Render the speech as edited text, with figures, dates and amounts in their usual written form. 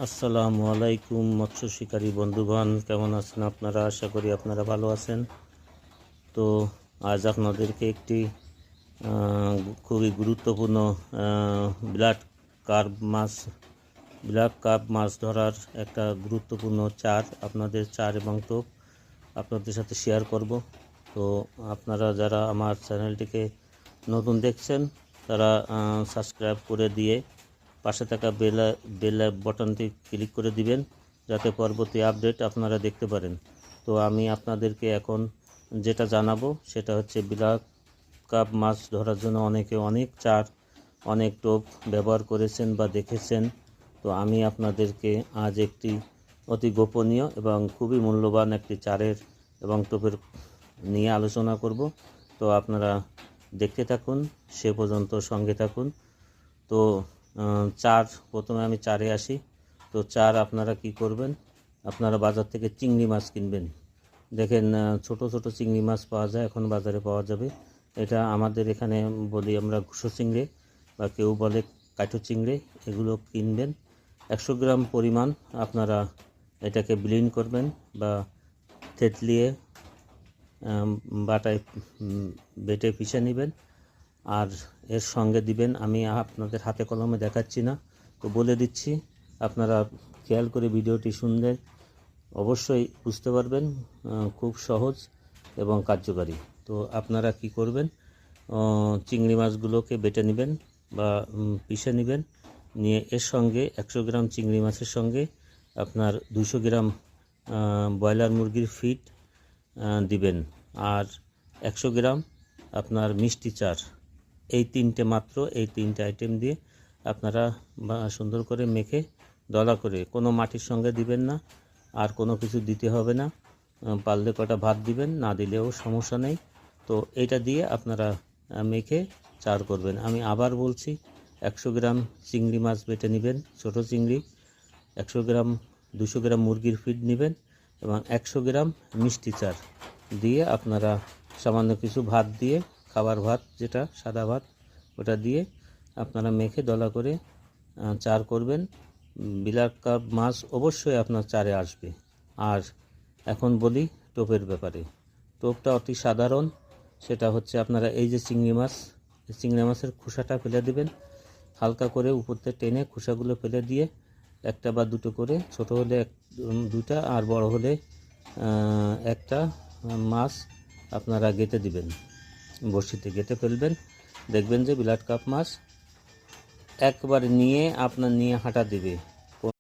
আসসালামু আলাইকুম মৎস্য শিকারী বন্ধুগণ, কেমন আছেন আপনারা? আশা করি আপনারা ভালো আছেন। তো আজ আপনাদেরকে একটি খুবই গুরুত্বপূর্ণ ব্ল্যাক কার্প মাছ ধরার একটা গুরুত্বপূর্ণ চার এবং টোপ আপনাদের সাথে শেয়ার করব। তো আপনারা যারা আমার চ্যানেলটিকে নতুন দেখছেন তারা সাবস্ক্রাইব করে দিয়ে পাশে থাকা বেল বাটনটি ক্লিক করে দিবেন, যাতে পরবর্তী আপডেট আপনারা দেখতে পারেন। তো আমি আপনাদেরকে এখন যেটা জানাবো সেটা হচ্ছে ব্ল্যাক কার্প মাছ ধরার জন্য অনেকে অনেক চার, অনেক টোপ ব্যবহার করেছেন বা দেখেছেন। তো আমি আপনাদেরকে আজ একটি অতি গোপনীয় এবং খুবই মূল্যবান একটি চারের এবং টোপের নিয়ে আলোচনা করব। তো আপনারা দেখতে থাকুন, সে পর্যন্ত সঙ্গে থাকুন। তো প্রথমে আমি চারে আসি। তো আপনারা কি করবেন, আপনারা বাজার থেকে চিংড়ি মাছ কিনবেন। দেখেন ছোট ছোট চিংড়ি মাছ পাওয়া যায়, এখন বাজারে পাওয়া যাবে। এটা আমাদের এখানে বলি আমরা ঘুষো চিংড়ি, বা কেউ বলে কাঠো চিংড়ি। এগুলো কিনবেন। 100 গ্রাম পরিমাণ আপনারা এটাকে ব্লিন্ড করবেন বা থেতলিয়ে বাটায় বেটে পিষে নেবেন। আর এর সঙ্গে দিবেন, আমি আপনাদের হাতে কলমে দেখাচ্ছি না, তো বলে দিচ্ছি, আপনারা খেয়াল করে ভিডিওটি শুনলে অবশ্যই বুঝতে পারবেন। খুব সহজ এবং কার্যকারী। তো আপনারা কি করবেন, চিংড়ি মাছগুলোকে বেটে নেবেন বা পিষে নেবেন। নিয়ে এর সঙ্গে 100 গ্রাম চিংড়ি মাছের সঙ্গে আপনার 200 গ্রাম ব্রয়লার মুরগির ফিড দিবেন, আর 100 গ্রাম আপনার মিষ্টি চার। এই তিনটে আইটেম দিয়ে আপনারা সুন্দর করে মেখে দলা করে, কোনো মাটির সঙ্গে দিবেন না, আর কোনো কিছু দিতে হবে না। পারলে কটা ভাত দিবেন, না দিলেও সমস্যা নেই। তো এটা দিয়ে আপনারা মেখে চার করবেন। আমি আবার বলছি, 100 গ্রাম চিংড়ি মাছ বেটে নেবেন, ছোটো চিংড়ি। 100 গ্রাম 200 গ্রাম মুরগির ফিড নেবেন এবং 100 গ্রাম মিষ্টি চার দিয়ে আপনারা সামান্য কিছু ভাত দিয়ে, খাবার ভাত যেটা সাদা ভাত, ওটা দিয়ে আপনারা মেখে দলা করে চার করবেন। ব্ল্যাক কার্প মাছ অবশ্যই আপনার চারে আসবে। আর এখন বলি টোপের ব্যাপারে। টোপটা অতি সাধারণ। সেটা হচ্ছে, আপনারা এই যে চিংড়ি মাছের খোসাটা ফেলে দেবেন, হালকা করে উপর থেকে টেনে খোসাগুলো ফেলে দিয়ে একটা বা দুটো করে, ছোট হলে দুটা আর বড় হলে একটা মাছ আপনারা গেঁথে দিবেন, বড়শিতে গেঁথে ফেলবেন। দেখবেন যে ব্ল্যাক কার্প মাছ একবার নিয়ে হাঁটা দিবে।